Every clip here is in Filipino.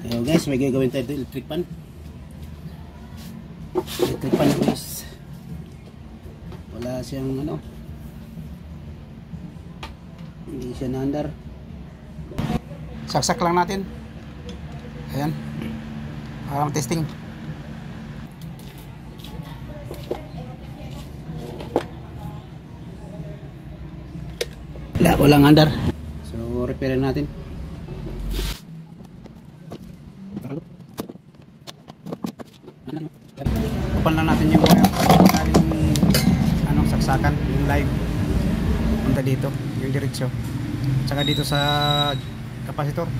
So guys, may gagawin tayo dito, electric pan. Electric pan guys. Wala siyang ano. Hindi siya naandar. Saksak lang natin. Ayan. Para testing. Walang andar. So repair natin. Open lang natin yung anong saksakan, yung live. Punta dito, yung diretsyo. Tsaka dito sa kapasitor.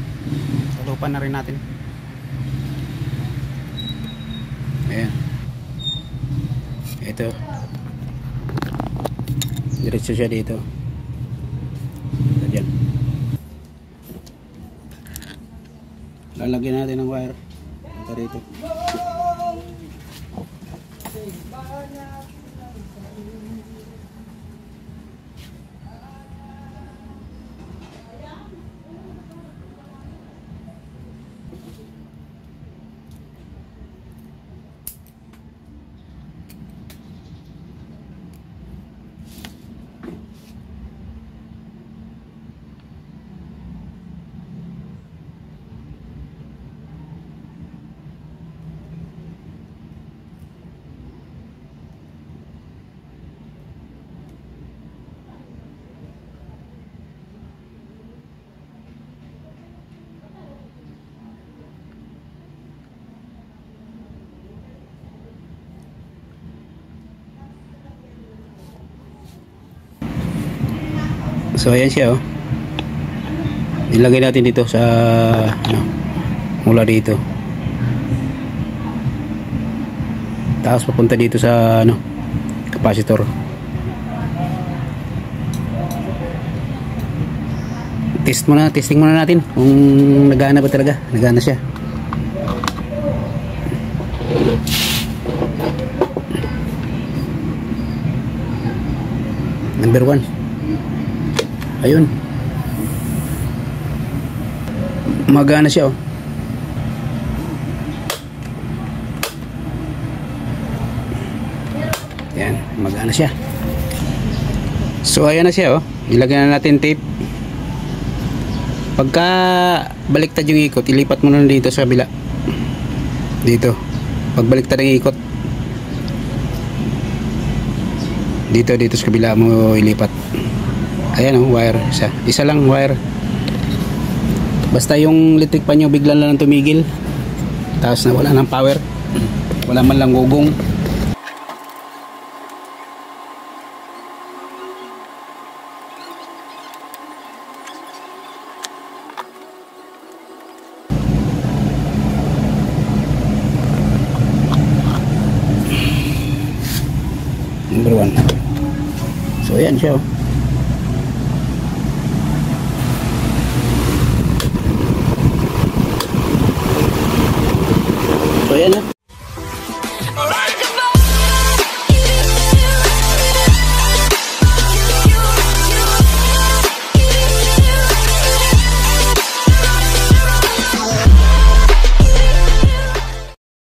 Salupan na rin natin. Ayan. Ito. Diretsyo siya dito. Diyan. Lalagyan natin ng wire. Ito rito. So ayan siya oh. Ilagay natin dito sa ano, mula dito. Tapos papunta dito sa ano, kapasitor. Testing muna natin kung nagana ba talaga. Nagana siya. Number 1. Ayun. Magana siya oh. Yan, magana siya. So ayan na siya oh. Ilagyan na natin tape. Pagka baliktad yung ikot, ilipat mo na dito sa kabila. Dito. Pag baliktad ang ikot, dito sa kabila mo ilipat. Ayan oh, wire. Isa lang wire. Basta yung electric pan nyo bigla lang tumigil, tapos na wala ng power, wala man lang gugong. Number 1. So ayan siya oh.